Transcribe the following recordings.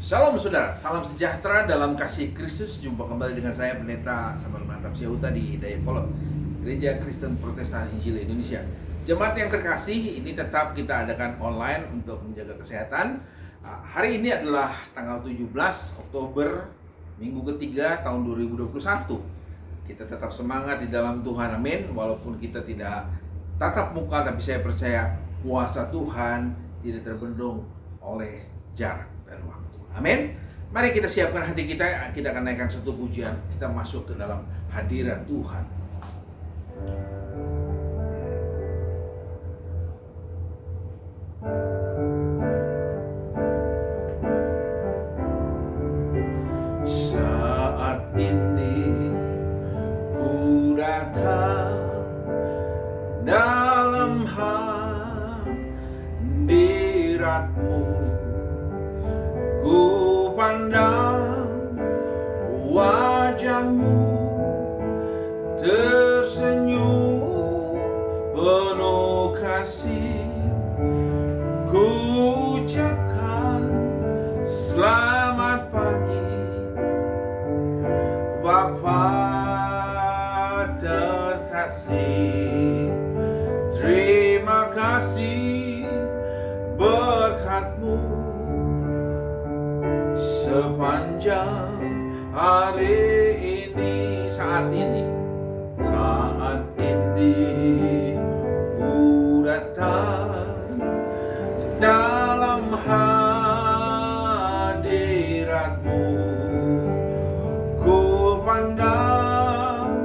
Shalom saudara, salam sejahtera dalam kasih Kristus. Jumpa kembali dengan saya Pendeta Samuel Mantap Syahhuta di Dayakolot, Gereja Kristen Protestan Injil Indonesia. Jemaat yang terkasih, ini tetap kita adakan online untuk menjaga kesehatan. Hari ini adalah tanggal 17 Oktober, minggu ketiga tahun 2021. Kita tetap semangat di dalam Tuhan, amin. Walaupun kita tidak tatap muka, tapi saya percaya kuasa Tuhan tidak terbendung oleh jarak dan waktu. Amin. Mari kita siapkan hati kita. Kita akan naikkan satu pujian. Kita masuk ke dalam hadirat Tuhan. Saat ini ku datang dalam hadirat-Mu. Ku pandang wajah-Mu tersenyum penuh kasih. Ku ucapkan selamat pagi Bapa terkasih. Terima kasih berkat-Mu sepanjang hari ini. Saat ini ku datang dalam hadirat-Mu. Ku pandang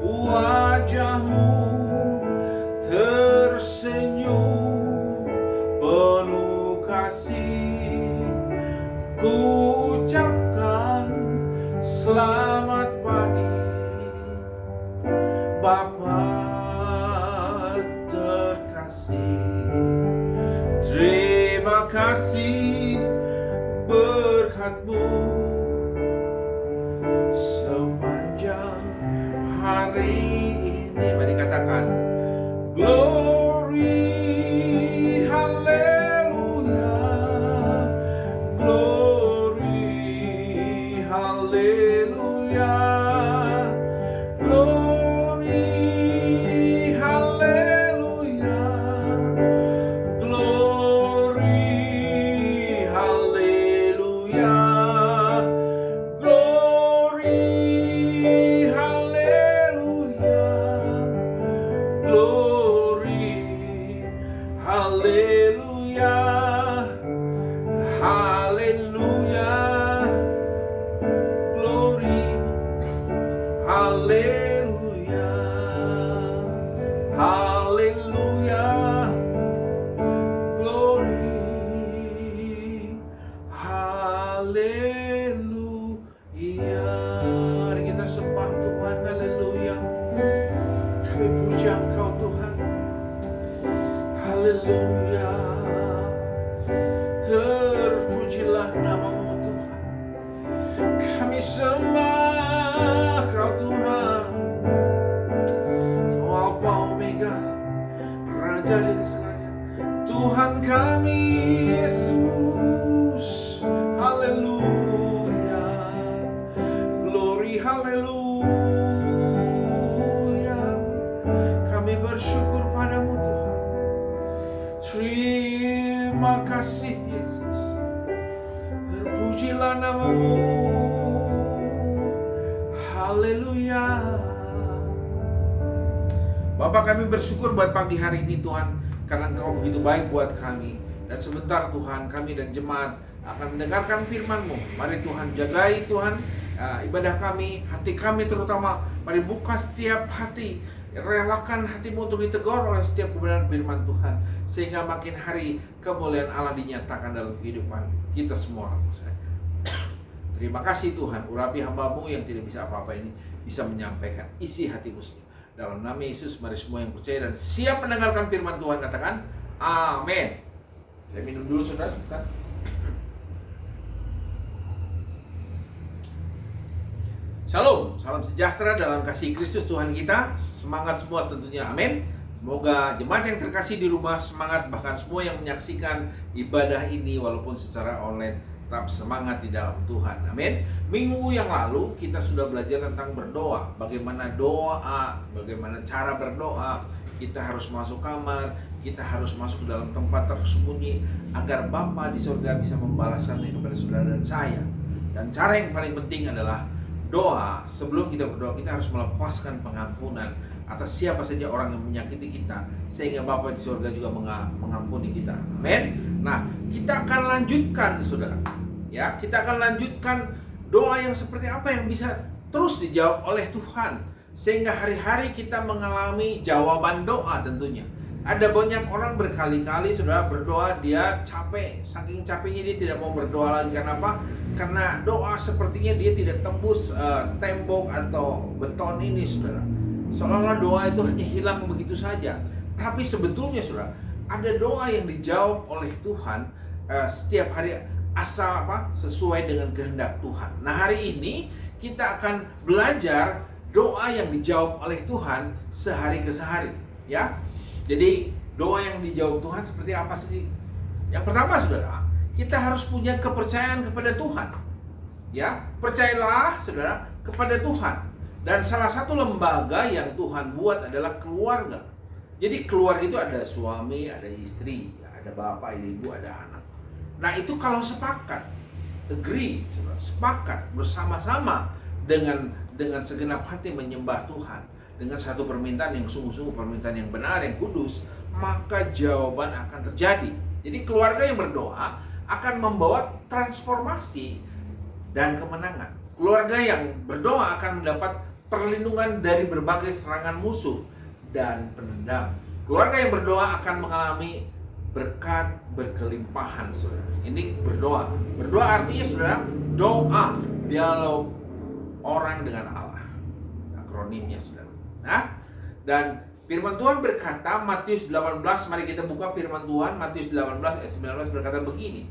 wajah-Mu tersenyum penuh kasih. Ku ucapkan selamat pagi Bapa terkasih. Terima kasih berkat-Mu sepanjang hari ini. Mari katakan glory, haleluya, glory, haleluya, glory, haleluya, glory, haleluya, glory, haleluya, glory, haleluya, haleluya, glory, haleluya, haleluya, glory, haleluya. Mari kita sembah Tuhan, haleluya. Kami puja Engkau Tuhan, haleluya. Terpujilah nama-Mu Tuhan. Kami sembah Kau Tuhan, Alfa Omega, Raja dari segalanya, Tuhan kami Yesus, haleluya, glory, haleluya. Kami bersyukur padamu Tuhan. Terima kasih Yesus. Terpujilah nama-Mu, haleluya. Bapak, kami bersyukur buat pagi hari ini Tuhan, karena Engkau begitu baik buat kami. Dan sebentar Tuhan, kami dan jemaat akan mendengarkan firman-Mu. Mari Tuhan jagai Tuhan ibadah kami, hati kami terutama. Mari buka setiap hati, relakan hatimu untuk ditegur oleh setiap kebenaran firman Tuhan, sehingga makin hari kemuliaan Allah dinyatakan dalam kehidupan kita semua. Terima kasih Tuhan, urapi hamba-Mu yang tidak bisa apa-apa ini bisa menyampaikan isi hatimu. Dalam nama Yesus, mari semua yang percaya dan siap mendengarkan firman Tuhan katakan amin. Saya minum dulu saudara. Shalom, salam sejahtera dalam kasih Kristus Tuhan kita. Semangat semua tentunya, amin. Semoga jemaat yang terkasih di rumah semangat, bahkan semua yang menyaksikan ibadah ini walaupun secara online tetap semangat di dalam Tuhan. Amin. Minggu yang lalu kita sudah belajar tentang berdoa, bagaimana doa, bagaimana cara berdoa. Kita harus masuk kamar, kita harus masuk ke dalam tempat tersembunyi agar Bapa di surga bisa membalaskannya kepada saudara dan saya. Dan cara yang paling penting adalah doa. Sebelum kita berdoa, kita harus melepaskan pengampunan atas siapa saja orang yang menyakiti kita, sehingga Bapa di surga juga mengampuni kita. Amin. Nah, kita akan lanjutkan, saudara. Ya, kita akan lanjutkan doa yang seperti apa yang bisa terus dijawab oleh Tuhan, sehingga hari-hari kita mengalami jawaban doa tentunya. Ada banyak orang berkali-kali saudara berdoa, dia capek, saking capeknya dia tidak mau berdoa lagi. Karena apa? Karena doa sepertinya dia tidak tembus tembok atau beton ini, saudara. Seolah-olah doa itu hanya hilang begitu saja. Tapi sebetulnya saudara, ada doa yang dijawab oleh Tuhan setiap hari, asal apa? Sesuai dengan kehendak Tuhan. Nah, hari ini kita akan belajar doa yang dijawab oleh Tuhan sehari ke sehari, ya. Jadi doa yang dijawab Tuhan seperti apa sih? Yang pertama, saudara, kita harus punya kepercayaan kepada Tuhan. Ya, percayalah saudara kepada Tuhan. Dan salah satu lembaga yang Tuhan buat adalah keluarga. Jadi keluarga itu ada suami, ada istri, ada bapak, ada ibu, ada anak. Nah, itu kalau sepakat, agree, saudara, sepakat bersama-sama dengan segenap hati menyembah Tuhan, dengan satu permintaan yang sungguh-sungguh, permintaan yang benar, yang kudus, maka jawaban akan terjadi. Jadi keluarga yang berdoa akan membawa transformasi dan kemenangan. Keluarga yang berdoa akan mendapat perlindungan dari berbagai serangan musuh dan penendang. Keluarga yang berdoa akan mengalami berkat berkelimpahan, saudara. Ini berdoa. Berdoa artinya, saudara, doa, dialog orang dengan Allah. Akronimnya, saudara. Nah, dan firman Tuhan berkata, Matius 18, mari kita buka firman Tuhan, Matius 18 ayat 19 berkata begini.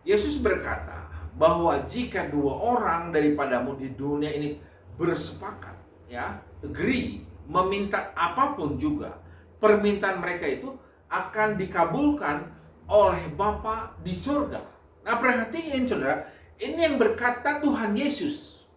Yesus berkata bahwa jika dua orang daripadamu di dunia ini bersepakat, ya, agree, meminta apapun juga, permintaan mereka itu akan dikabulkan oleh Bapa di surga. Nah, perhatiin saudara, ini yang berkata Tuhan Yesus,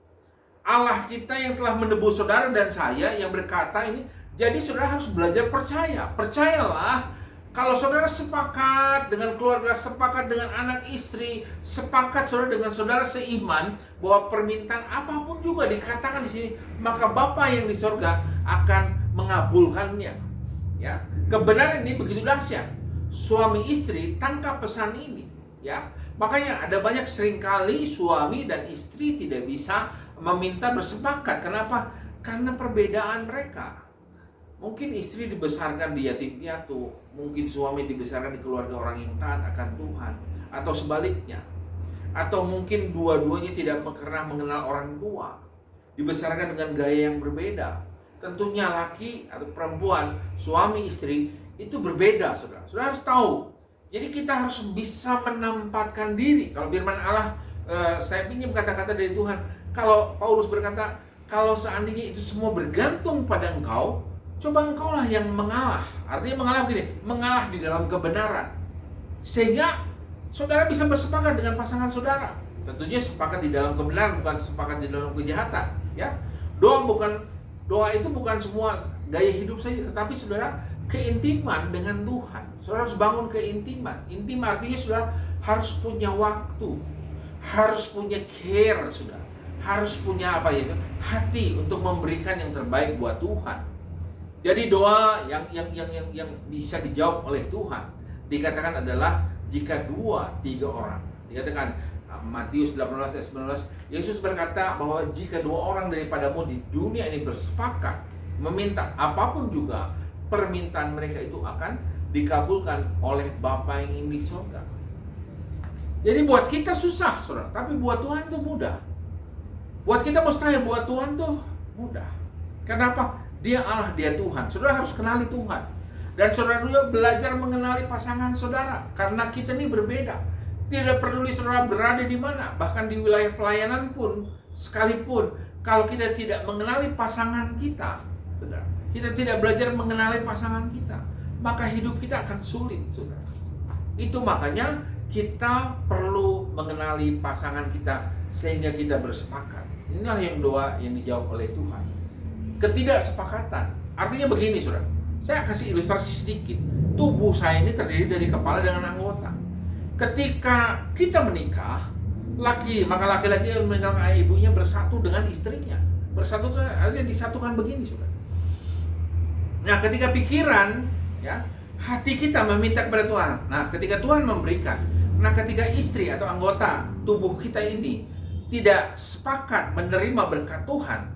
Allah kita yang telah menebus saudara dan saya, yang berkata ini. Jadi saudara harus belajar percaya. Percayalah, kalau saudara sepakat dengan keluarga, sepakat dengan anak istri, sepakat saudara dengan saudara seiman bahwa permintaan apapun juga dikatakan di sini, maka Bapa yang di surga akan mengabulkannya. Ya, kebenaran ini begitu dahsyat. Suami istri tangkap pesan ini, ya. Makanya ada banyak seringkali suami dan istri tidak bisa meminta bersepakat. Kenapa? Karena perbedaan mereka. Mungkin istri dibesarkan di yatim piatu, mungkin suami dibesarkan di keluarga orang yang taat akan Tuhan, atau sebaliknya. Atau mungkin dua-duanya tidak pernah mengenal orang tua, dibesarkan dengan gaya yang berbeda. Tentunya laki atau perempuan, suami istri itu berbeda, saudara. Saudara harus tahu. Jadi kita harus bisa menempatkan diri. Kalau firman Allah, saya pinjam kata-kata dari Tuhan. Kalau Paulus berkata, kalau seandainya itu semua bergantung pada engkau, coba engkaulah yang mengalah. Artinya mengalah begini, mengalah di dalam kebenaran. Sehingga saudara bisa bersepakat dengan pasangan saudara. Tentunya sepakat di dalam kebenaran, bukan sepakat di dalam kejahatan. Ya, doa itu bukan semua gaya hidup saja, tetapi saudara keintiman dengan Tuhan. Saudara harus bangun keintiman. Intim artinya saudara harus punya waktu, harus punya care, saudara. Harus punya apa ya? Hati untuk memberikan yang terbaik buat Tuhan. Jadi doa yang bisa dijawab oleh Tuhan dikatakan adalah jika 2-3 orang. Dikatakan Matius 18 ayat 19, Yesus berkata bahwa jika 2 orang daripadamu di dunia ini bersepakat meminta apapun juga, permintaan mereka itu akan dikabulkan oleh Bapa yang di surga. Jadi buat kita susah, saudara, tapi buat Tuhan itu mudah. Buat kita mustahil, buat Tuhan tuh mudah. Kenapa? Dia Allah, dia Tuhan. Saudara harus kenali Tuhan. Dan saudara juga belajar mengenali pasangan saudara. Karena kita ini berbeda. Tidak peduli saudara berada di mana. Bahkan di wilayah pelayanan pun, sekalipun, kalau kita tidak mengenali pasangan kita, saudara, kita tidak belajar mengenali pasangan kita, maka hidup kita akan sulit, saudara. Itu makanya kita perlu mengenali pasangan kita sehingga kita bersepakat. Inilah yang doa yang dijawab oleh Tuhan. Ketidaksepakatan, artinya begini saudara, saya kasih ilustrasi sedikit. Tubuh saya ini terdiri dari kepala dengan anggota. Ketika kita menikah, maka laki-laki yang meninggalkan ayah ibunya bersatu dengan istrinya. Bersatu artinya disatukan begini saudara. Nah, ketika pikiran, ya, hati kita meminta kepada Tuhan. Nah, ketika Tuhan memberikan. Nah, ketika istri atau anggota tubuh kita ini tidak sepakat menerima berkat Tuhan,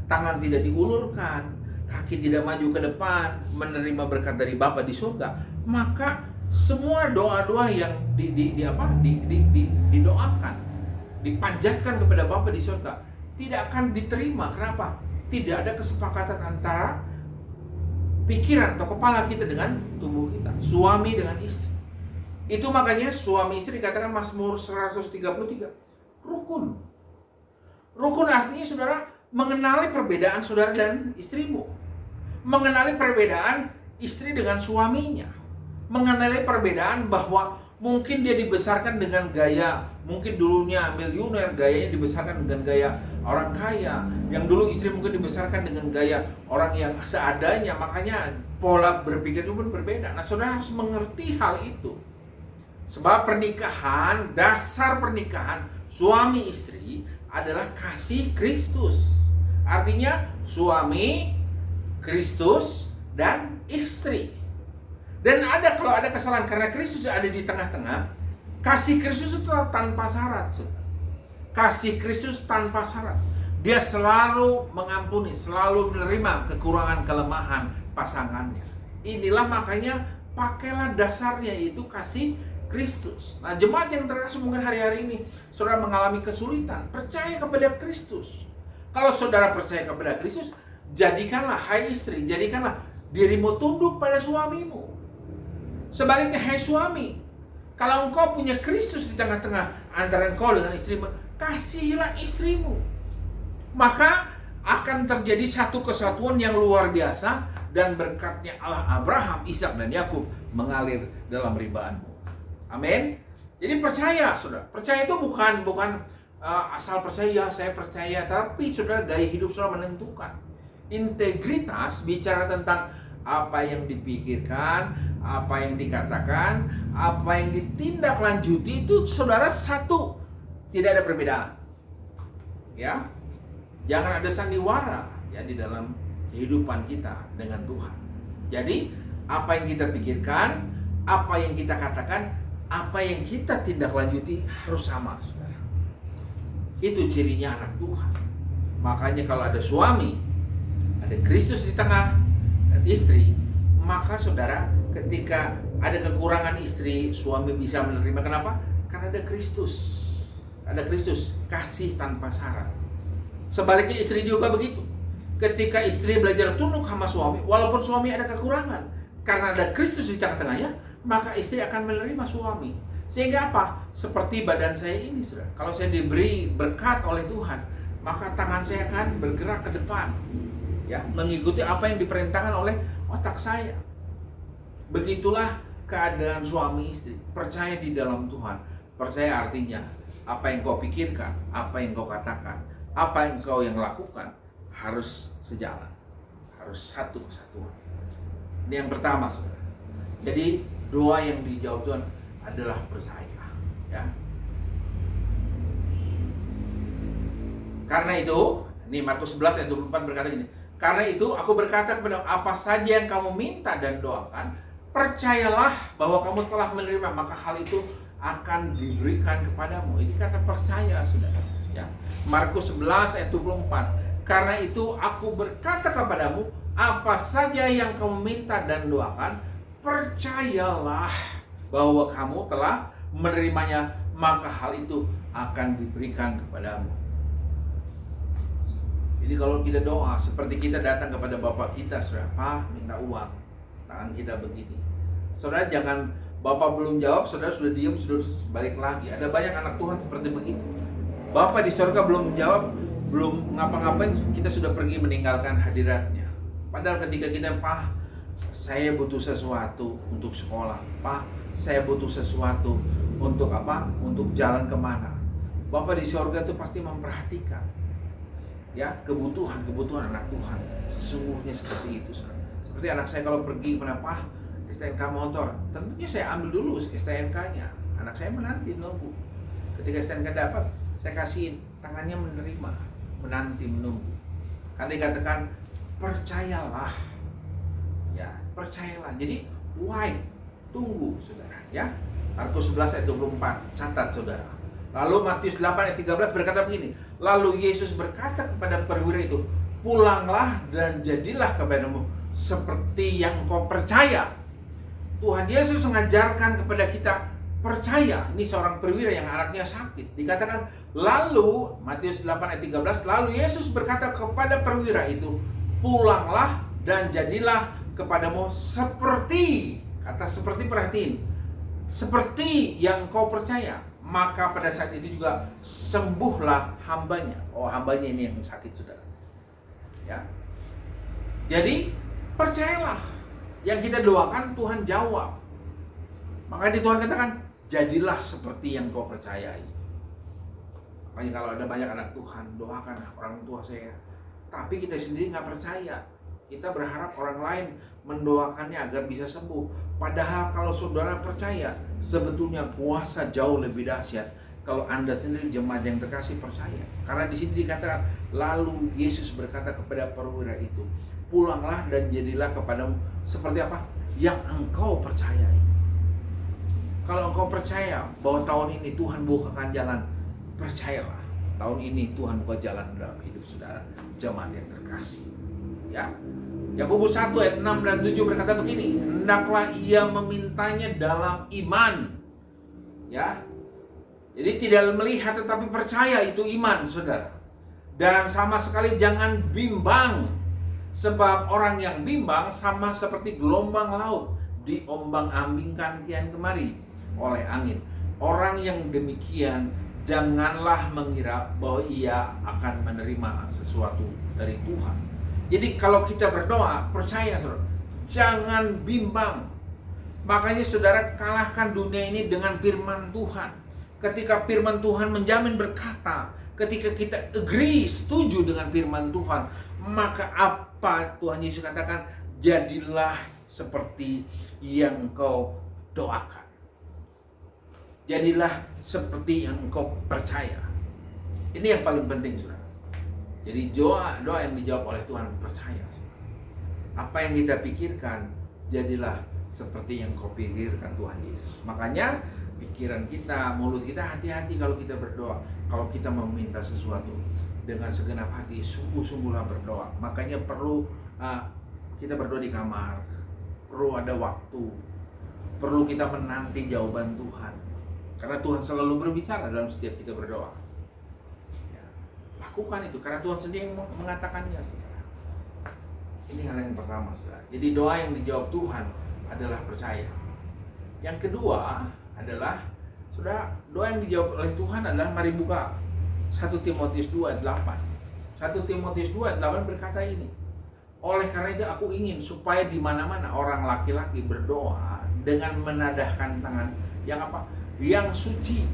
tangan tidak diulurkan, kaki tidak maju ke depan, menerima berkat dari Bapa di surga, maka semua doa-doa yang didoakan, dipanjatkan kepada Bapa di surga, tidak akan diterima. Kenapa? Tidak ada kesepakatan antara pikiran atau kepala kita dengan tubuh kita, suami dengan istri. Itu makanya suami istri dikatakan Mazmur 133, rukun. Rukun artinya saudara mengenali perbedaan saudara dan istrimu. Mengenali perbedaan istri dengan suaminya. Mengenali perbedaan bahwa mungkin dia dibesarkan dengan gaya, mungkin dulunya miliuner, gayanya dibesarkan dengan gaya orang kaya. Yang dulu istri mungkin dibesarkan dengan gaya orang yang seadanya, makanya pola berpikirnya pun berbeda. Nah, saudara harus mengerti hal itu. Sebab pernikahan, dasar pernikahan suami istri adalah kasih Kristus. Artinya suami, Kristus, dan istri. Dan kalau ada kesalahan karena Kristus ada di tengah-tengah, kasih Kristus itu tanpa syarat. Kasih Kristus tanpa syarat. Dia selalu mengampuni, selalu menerima kekurangan kelemahan pasangannya. Inilah makanya pakailah dasarnya, yaitu kasih Kristus. Nah, jemaat yang terkasih mungkin hari-hari ini saudara mengalami kesulitan, percaya kepada Kristus. Kalau saudara percaya kepada Kristus, jadikanlah, hai istri, jadikanlah dirimu tunduk pada suamimu. Sebaliknya, hai suami, kalau engkau punya Kristus di tengah-tengah antara engkau dengan istrimu, kasihilah istrimu. Maka akan terjadi satu kesatuan yang luar biasa, dan berkatnya Allah Abraham, Ishak, dan Yakub mengalir dalam ribaanmu. Amin. Jadi percaya, saudara. Percaya itu bukan asal percaya, ya saya percaya, tapi saudara, gaya hidup saudara menentukan. Integritas bicara tentang apa yang dipikirkan, apa yang dikatakan, apa yang ditindaklanjuti, itu saudara satu, tidak ada perbedaan. Ya, jangan ada sandiwara ya di dalam kehidupan kita dengan Tuhan. Jadi apa yang kita pikirkan, apa yang kita katakan, apa yang kita tindaklanjuti harus sama, saudara. Itu cirinya anak Tuhan. Makanya kalau ada suami, ada Kristus di tengah, dan istri, maka saudara, ketika ada kekurangan istri, suami bisa menerima. Kenapa? Karena ada Kristus. Ada Kristus, kasih tanpa syarat. Sebaliknya istri juga begitu. Ketika istri belajar tunduk sama suami, walaupun suami ada kekurangan, karena ada Kristus di tengah-tengahnya, maka istri akan menerima suami. Sehingga apa? Seperti badan saya ini, saudara. Kalau saya diberi berkat oleh Tuhan, maka tangan saya akan bergerak ke depan, ya, mengikuti apa yang diperintahkan oleh otak saya. Begitulah keadaan suami istri. Percaya di dalam Tuhan. Percaya artinya apa yang kau pikirkan, apa yang kau katakan, apa yang kau lakukan harus sejalan, harus satu kesatuan. Ini yang pertama, saudara. Jadi doa yang dijawab Tuhan adalah percaya, ya. Karena itu, ini Markus 11 ayat 24 berkata gini, karena itu aku berkata kepada apa saja yang kamu minta dan doakan, percayalah bahwa kamu telah menerima, maka hal itu akan diberikan kepadamu. Ini kata percaya, saudara, ya. Markus 11 ayat 24, karena itu aku berkata kepadamu apa saja yang kamu minta dan doakan, percayalah bahwa kamu telah menerimanya, maka hal itu akan diberikan kepadamu. Jadi kalau kita doa seperti kita datang kepada Bapak kita, saudara, Pak minta uang, tangan kita begini. Saudara jangan, Bapak belum jawab, saudara sudah diam, sudah balik lagi. Ada banyak anak Tuhan seperti begitu. Bapak di surga belum jawab, belum ngapa-ngapain, kita sudah pergi meninggalkan hadiratnya. Padahal ketika kita, Pak saya butuh sesuatu untuk sekolah, Pak saya butuh sesuatu untuk apa? Untuk jalan kemana. Bapa di sorga itu pasti memperhatikan ya kebutuhan anak Tuhan. Sesungguhnya seperti itu, saudara. Seperti anak saya kalau pergi kenapa STNK motor, tentunya saya ambil dulu STNK-nya. Anak saya menanti menunggu. Ketika STNK dapat, saya kasihin, tangannya menerima, menanti menunggu. Karena dikatakan percayalah, ya percayalah. Jadi why? Tunggu, saudara. Ya, Markus 11 ayat 24, catat saudara. Lalu Matius 8 ayat 13 berkata begini. Lalu Yesus berkata kepada perwira itu, pulanglah dan jadilah kepadamu seperti yang kau percaya. Tuhan Yesus mengajarkan kepada kita percaya. Ini seorang perwira yang anaknya sakit. Dikatakan, lalu Matius 8 ayat 13, lalu Yesus berkata kepada perwira itu, pulanglah dan jadilah kepadamu seperti, kata seperti, perhatiin, seperti yang kau percaya. Maka pada saat itu juga sembuhlah hambanya. Oh, hambanya ini yang sakit, saudara. Ya. Jadi percayalah, yang kita doakan Tuhan jawab. Makanya Tuhan katakan, jadilah seperti yang kau percayai. Makanya kalau ada banyak anak Tuhan, doakan orang tua saya. Tapi kita sendiri nggak percaya. Kita berharap orang lain mendoakannya agar bisa sembuh. Padahal kalau saudara percaya, sebetulnya kuasa jauh lebih dahsyat kalau Anda sendiri jemaat yang terkasih percaya. Karena di sini dikatakan, lalu Yesus berkata kepada perwira itu, pulanglah dan jadilah kepadamu seperti apa? Yang engkau percayai. Kalau engkau percaya bahwa tahun ini Tuhan bukakan jalan, percayalah, tahun ini Tuhan buka jalan dalam hidup saudara, jemaat yang terkasih. Ya, Yakobus 1 ayat 6 dan 7 berkata begini, hendaklah ia memintanya dalam iman. Ya, jadi tidak melihat tetapi percaya, itu iman, saudara. Dan sama sekali jangan bimbang, sebab orang yang bimbang sama seperti gelombang laut, diombang-ambingkan kian kemari oleh angin. Orang yang demikian janganlah mengira bahwa ia akan menerima sesuatu dari Tuhan. Jadi kalau kita berdoa, percaya saudara, jangan bimbang. Makanya saudara, kalahkan dunia ini dengan firman Tuhan. Ketika firman Tuhan menjamin berkata, ketika kita agree, setuju dengan firman Tuhan, maka apa Tuhan Yesus katakan? Jadilah seperti yang kau doakan. Jadilah seperti yang kau percaya. Ini yang paling penting, saudara. Jadi doa yang dijawab oleh Tuhan, percaya. Apa yang kita pikirkan, jadilah seperti yang kau pikirkan Tuhan Yesus. Makanya pikiran kita, mulut kita, hati-hati kalau kita berdoa. Kalau kita meminta sesuatu dengan segenap hati, sungguh-sungguhlah berdoa. Makanya perlu kita berdoa di kamar, perlu ada waktu, perlu kita menanti jawaban Tuhan. Karena Tuhan selalu berbicara dalam setiap kita berdoa. Lakukan itu, karena Tuhan sendiri yang mengatakannya, saudara. Ini hal yang pertama, saudara. Jadi doa yang dijawab Tuhan adalah percaya. Yang kedua adalah, saudara, doa yang dijawab oleh Tuhan adalah, mari buka 1 Timotius 2 ayat 8. 1 Timotius 2 ayat 8 berkata ini, oleh karena itu aku ingin supaya di mana-mana orang laki-laki berdoa dengan menadahkan tangan yang apa? Yang suci,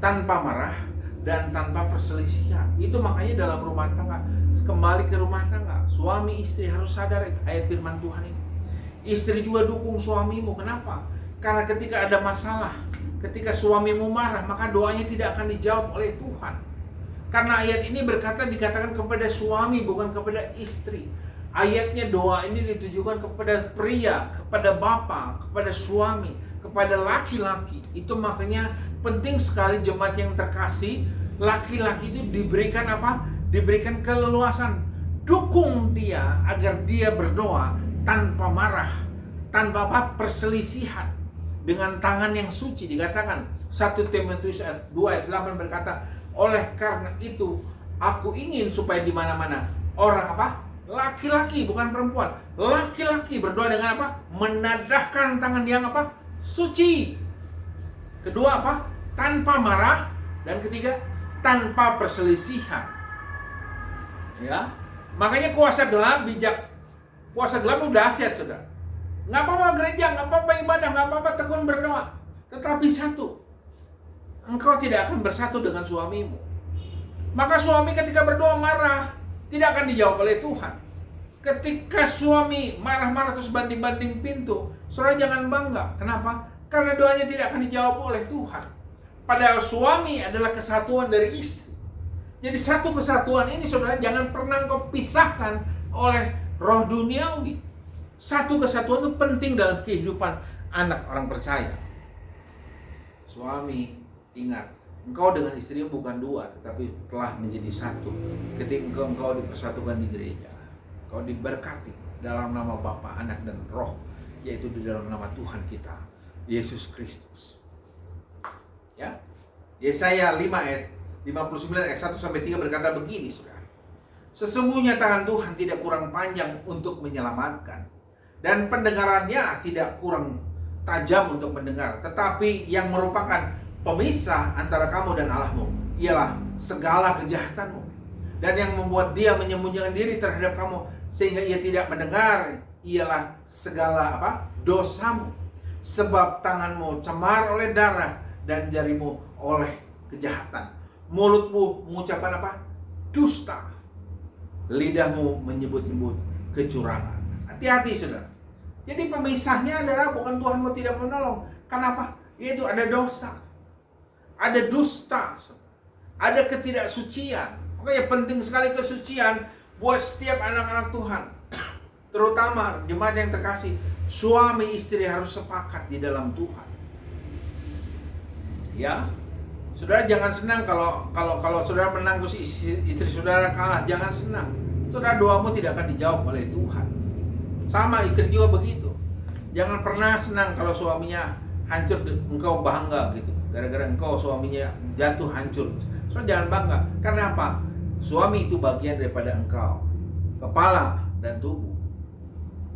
tanpa marah dan tanpa perselisihan. Itu makanya dalam rumah tangga, kembali ke rumah tangga, suami istri harus sadar ayat firman Tuhan ini. Istri juga dukung suamimu. Kenapa? Karena ketika ada masalah, ketika suamimu marah, maka doanya tidak akan dijawab oleh Tuhan. Karena ayat ini dikatakan kepada suami, bukan kepada istri. Ayatnya, doa ini ditujukan kepada pria, kepada bapak, kepada suami, kepada laki-laki. Itu makanya penting sekali jemaat yang terkasih, laki-laki itu diberikan apa? Diberikan keleluasan. Dukung dia agar dia berdoa tanpa marah, tanpa apa? Perselisihan, dengan tangan yang suci. Dikatakan 1 Timotius 2 ayat 8 berkata, oleh karena itu aku ingin supaya di mana-mana orang apa? Laki-laki, bukan perempuan. Laki-laki berdoa dengan apa? Menadahkan tangan yang apa? Suci. Kedua apa? Tanpa marah. Dan ketiga, tanpa perselisihan. Ya, makanya kuasa gelap bijak. Kuasa gelap udah dahsyat, saudara. Nggak apa-apa gereja, nggak apa-apa ibadah, nggak apa-apa tekun berdoa. tetapi satu. Engkau tidak akan bersatu dengan suamimu. Maka suami ketika berdoa marah, tidak akan dijawab oleh Tuhan. Ketika suami marah-marah terus banting-banting pintu, saudara jangan bangga. Kenapa? Karena doanya tidak akan dijawab oleh Tuhan. Padahal suami adalah kesatuan dari istri. Jadi satu kesatuan ini saudara jangan pernah engkau pisahkan oleh roh duniawi. Satu kesatuan itu penting dalam kehidupan anak orang percaya. Suami, ingat, engkau dengan istrimu bukan dua, tetapi telah menjadi satu. Ketika engkau dipersatukan di gereja, engkau diberkati dalam nama Bapa, Anak, dan Roh, yaitu di dalam nama Tuhan kita, Yesus Kristus. Ya, Yesaya 5 ayat 59 ayat 1-3 berkata begini, saudara. Sesungguhnya tangan Tuhan tidak kurang panjang untuk menyelamatkan, dan pendengarannya tidak kurang tajam untuk mendengar, tetapi yang merupakan pemisah antara kamu dan Allahmu ialah segala kejahatanmu, dan yang membuat dia menyembunyikan diri terhadap kamu sehingga ia tidak mendengar ialah segala dosamu, sebab tanganmu cemar oleh darah dan jarimu oleh kejahatan. Mulutmu mengucapkan dusta, lidahmu menyebut-nyebut kecurangan. Hati-hati saudara. Jadi pemisahnya adalah bukan Tuhan mau tidak menolong. Kenapa? Yaitu ada dosa, ada dusta, ada ketidaksucian. Makanya penting sekali kesucian buat setiap anak-anak Tuhan. Terutama jemaat yang terkasih, suami istri harus sepakat di dalam Tuhan. Ya, saudara jangan senang kalau saudara menang terus istri saudara kalah. Jangan senang. Saudara, doamu tidak akan dijawab oleh Tuhan. Sama istri juga begitu. Jangan pernah senang kalau suaminya hancur, engkau bangga gitu. Gara-gara engkau suaminya jatuh hancur. Saudara jangan bangga. Karena apa? Suami itu bagian daripada engkau. Kepala dan tubuh.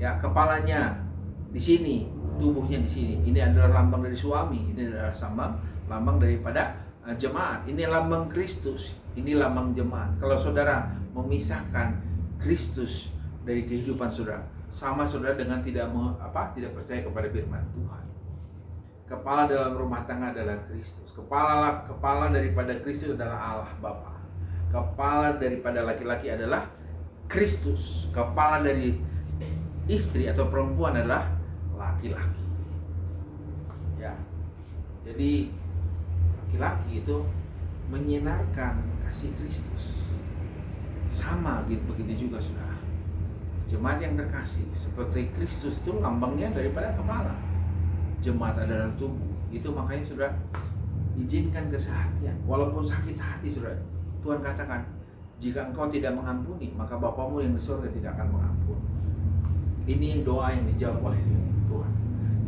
Ya, kepalanya di sini, tubuhnya di sini. Ini adalah lambang dari suami. Ini adalah lambang daripada jemaat. Ini lambang Kristus. Ini lambang jemaat. Kalau saudara memisahkan Kristus dari kehidupan saudara, sama saudara dengan tidak percaya kepada firman Tuhan. Kepala dalam rumah tangga adalah Kristus. Kepala daripada Kristus adalah Allah Bapa. Kepala daripada laki-laki adalah Kristus. Kepala dari istri atau perempuan adalah laki-laki. Ya. Jadi laki-laki itu menyinarkan kasih Kristus. Sama begitu juga saudara. Jemaat yang terkasih, seperti Kristus itu lambangnya daripada kepala. Jemaat adalah tubuh. Itu makanya saudara, izinkan kesehatan. Walaupun sakit hati saudara, Tuhan katakan, jika engkau tidak mengampuni, maka Bapamu yang di surga tidak akan mengampuni. Ini doa yang dijawab oleh Tuhan.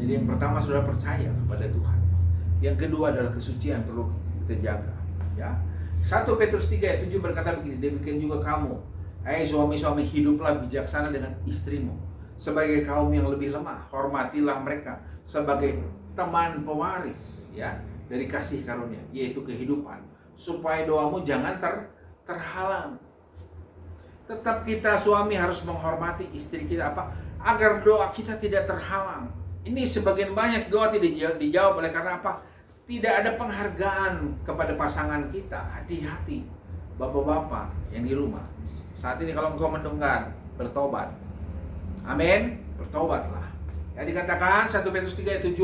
Jadi yang pertama saudara percaya kepada Tuhan. Yang kedua adalah kesucian perlu kita jaga. Ya, 1 Petrus 3 ayat 7 berkata begini, demikian juga kamu, hai suami-suami, hiduplah bijaksana dengan istrimu sebagai kaum yang lebih lemah, hormatilah mereka sebagai teman pewaris ya dari kasih karunia, yaitu kehidupan, supaya doamu jangan terhalang. Tetap kita suami harus menghormati istri kita agar doa kita tidak terhalang. Ini sebagian banyak doa tidak dijawab oleh karena tidak ada penghargaan kepada pasangan kita. Hati-hati bapak-bapak yang di rumah. Saat ini kalau engkau mendengar, bertobat. Amin, bertobatlah. Ya, dikatakan 1 Petrus 3 ayat 7,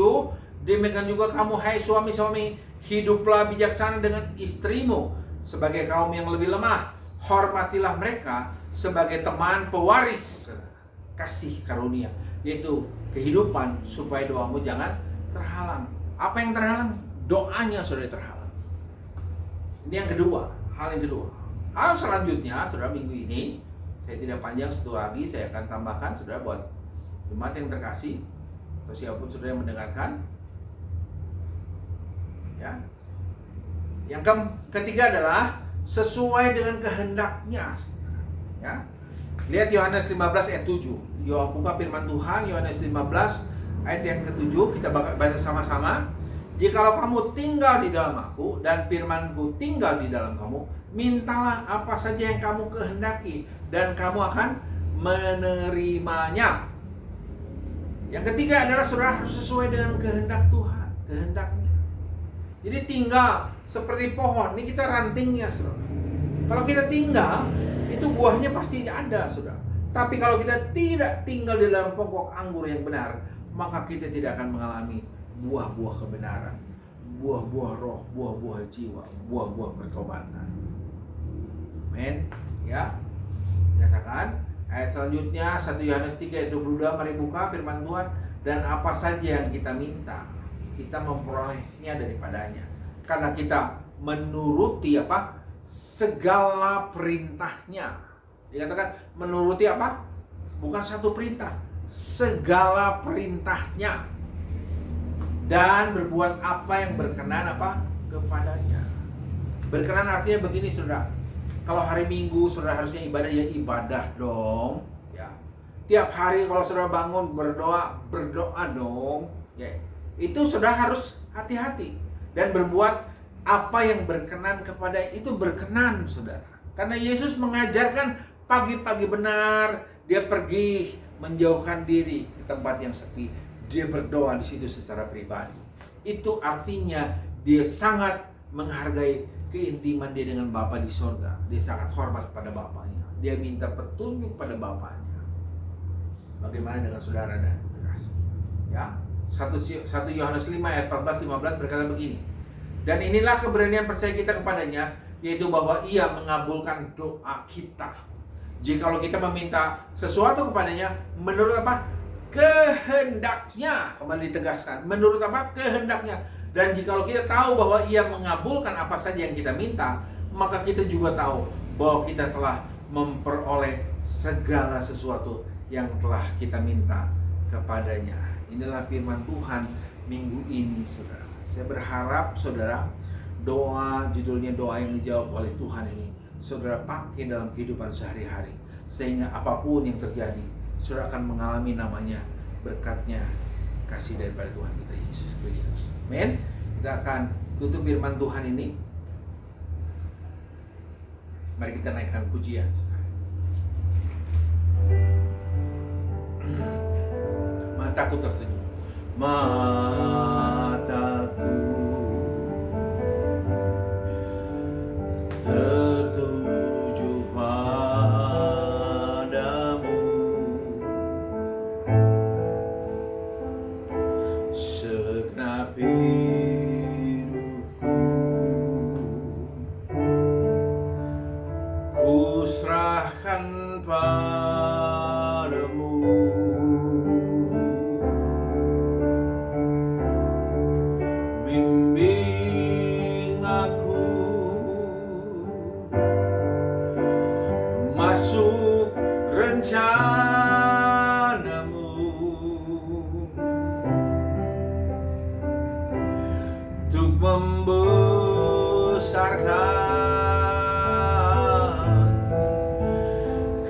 demikian juga kamu hai suami-suami, hiduplah bijaksana dengan istrimu sebagai kaum yang lebih lemah. Hormatilah mereka sebagai teman pewaris kasih karunia, yaitu kehidupan, supaya doamu jangan terhalang. Apa yang terhalang? Doanya sudah terhalang. Ini yang kedua, hal yang kedua. Hal selanjutnya, saudara, minggu ini saya tidak panjang, satu lagi saya akan tambahkan, saudara, buat jemaat yang terkasih atau siapapun saudara yang mendengarkan. Ya. Yang ketiga adalah sesuai dengan kehendaknya. Ya. Lihat Yohanes 15 ayat 7. Buka firman Tuhan Yohanes 15 ayat yang ke-7, kita baca sama-sama. Jikalau kamu tinggal di dalam aku dan firman-Ku tinggal di dalam kamu, mintalah apa saja yang kamu kehendaki dan kamu akan menerimanya. Yang ketiga adalah saudara harus sesuai dengan kehendak Tuhan. kehendaknya. Jadi tinggal seperti pohon, ini kita rantingnya, saudara. Kalau kita tinggal, itu buahnya pasti ada, saudara. Tapi kalau kita tidak tinggal di dalam pokok anggur yang benar, maka kita tidak akan mengalami buah-buah kebenaran, buah-buah roh, buah-buah jiwa, buah-buah pertobatan. Amin. Ya. Nyatakan ayat selanjutnya 1 Yohanes 3 ayat 22, mari buka firman Tuhan. Dan apa saja yang kita minta, kita memperolehnya daripadanya, karena kita menuruti apa? Segala perintahnya. Dikatakan menuruti apa? Bukan satu perintah, segala perintahnya, dan berbuat apa yang berkenan apa? Kepadanya. Berkenan artinya begini, saudara. Kalau hari Minggu saudara harusnya ibadah, ya ibadah dong. Tiap hari kalau saudara bangun berdoa dong. Ya. Itu saudara harus hati-hati dan berbuat apa yang berkenan kepada, itu berkenan, saudara. Karena Yesus mengajarkan pagi-pagi benar, dia pergi menjauhkan diri ke tempat yang sepi. Dia berdoa di situ secara pribadi. Itu artinya dia sangat menghargai keintiman dia dengan Bapa di sorga. Dia sangat hormat pada Bapaknya. Dia minta petunjuk pada Bapaknya. Bagaimana dengan saudara dan kekasih? Ya, 1 Yohanes 5 ayat 14-15 berkata begini. Dan inilah keberanian percaya kita kepadanya, yaitu bahwa ia mengabulkan doa kita. Jikalau kita meminta sesuatu kepadanya menurut apa? Kehendaknya. Kembali ditegaskan, menurut apa? Kehendaknya. Dan jikalau kita tahu bahwa ia mengabulkan apa saja yang kita minta, maka kita juga tahu bahwa kita telah memperoleh segala sesuatu yang telah kita minta kepadanya. Inilah firman Tuhan minggu ini, saudara. Saya berharap saudara, doa, judulnya doa yang dijawab oleh Tuhan ini, saudara pakai dalam kehidupan sehari-hari, sehingga apapun yang terjadi, saudara akan mengalami namanya berkatnya kasih daripada Tuhan kita Yesus Kristus. Amin. Kita akan tutup firman Tuhan ini. Mari kita naikkan pujian. Mataku tertuju, mataku tertuju padamu, segenap hidupku ku serahkan padamu. Bimbing aku masuk rencanamu, untuk membesarkan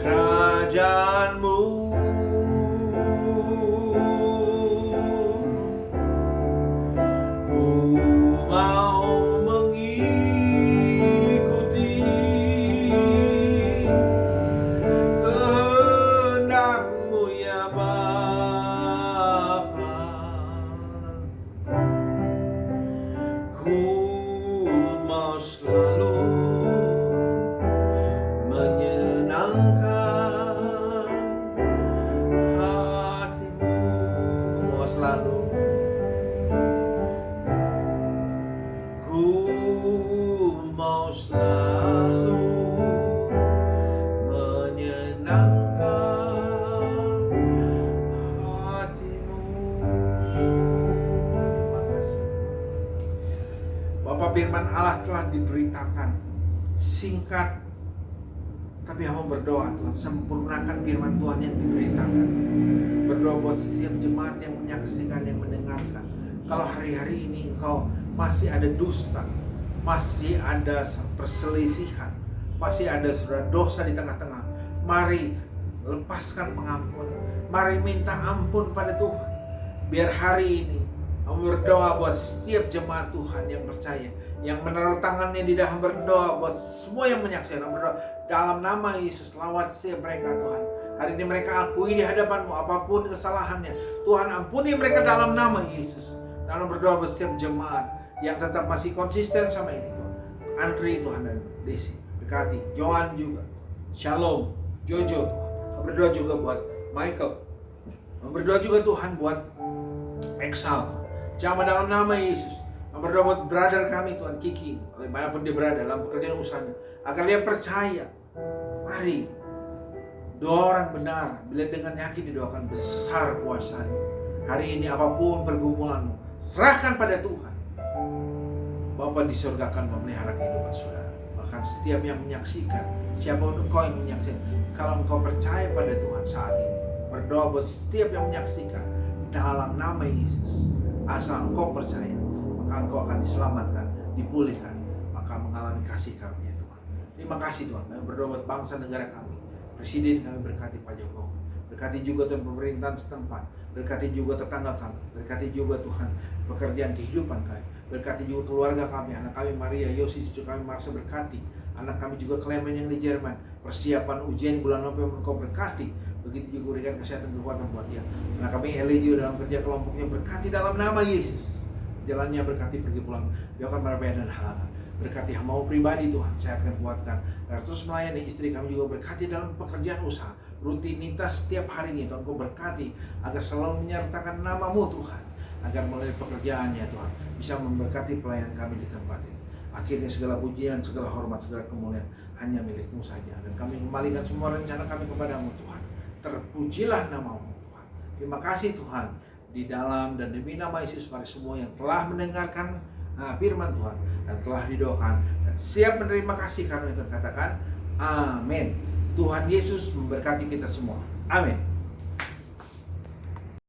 kerajaanmu. Firman Allah telah diberitakan singkat, tapi hamba berdoa, Tuhan sempurnakan firman Tuhan yang diberitakan. Berdoa buat setiap jemaat yang menyaksikan, yang mendengarkan. Kalau hari-hari ini engkau masih ada dusta, masih ada perselisihan, masih ada saudara dosa di tengah-tengah, mari lepaskan pengampunan, mari minta ampun pada Tuhan. Biar hari ini berdoa buat setiap jemaat Tuhan yang percaya, yang menaruh tangannya di dalam, berdoa buat semua yang menyaksikan, berdoa dalam nama Yesus, lawat setiap mereka Tuhan. Hari ini mereka akui di hadapan-Mu apapun kesalahannya, Tuhan ampuni mereka dalam nama Yesus. Dan berdoa buat setiap jemaat yang tetap masih konsisten sama ini Tuhan. Andri Tuhan dan Desi, berkati. Joan juga, Shalom, Jojo. Berdoa juga buat Michael. Berdoa juga Tuhan buat Exal. Jamaah dalam nama Yesus. Berdoa buat brother kami Tuhan, Kiki, dimanapun dia berada dalam pekerjaan usahanya, agar dia percaya. Mari, doa orang benar bila dengan yakin didoakan besar kuasanya. Hari ini apapun pergumulanmu, serahkan pada Tuhan. Bapa di surga akan memelihara kehidupan saudara. Bahkan setiap yang menyaksikan, siapapun engkau yang menyaksikan, kalau engkau percaya pada Tuhan saat ini, berdoa buat setiap yang menyaksikan dalam nama Yesus. Asal engkau percaya, maka engkau akan diselamatkan, dipulihkan, maka mengalami kasih karunia Tuhan. Terima kasih Tuhan. Kami berdoa buat bangsa negara kami. Presiden kami berkati Pak Jokowi. Berkati juga Tuhan pemerintahan setempat. Berkati juga tetangga kami. Berkati juga Tuhan pekerjaan kehidupan kami. Berkati juga keluarga kami. Anak kami Maria, Yosi, cucu kami Marsa berkati. Anak kami juga Clement yang di Jerman. Persiapan ujian bulan November engkau berkati. Begitu juga berikan kesehatan kekuatan buat dia. Anak kami Elio dalam kerja kelompoknya berkati dalam nama Yesus. Jalannya berkati pergi pulang, jauhkan mara dan halangan. Berkati hamba pribadi Tuhan, sehatkan kuatkan. Dan terus melayani istri kami juga berkati dalam pekerjaan usaha. Rutinitas setiap hari ini Tuhan, Kau berkati agar selalu menyertakan nama-Mu Tuhan. Agar melalui pekerjaannya Tuhan, bisa memberkati pelayan kami di tempat ini. Akhirnya segala pujian, segala hormat, segala kemuliaan hanya milik-Mu saja. Dan kami kembalikan semua rencana kami kepada-Mu Tuhan. Terpujilah nama-Mu Tuhan. Terima kasih Tuhan. Di dalam dan demi nama Yesus, mari semua yang telah mendengarkan firman Tuhan dan telah didoakan dan siap menerima kasih karena itu katakan amin. Tuhan Yesus memberkati kita semua. Amin.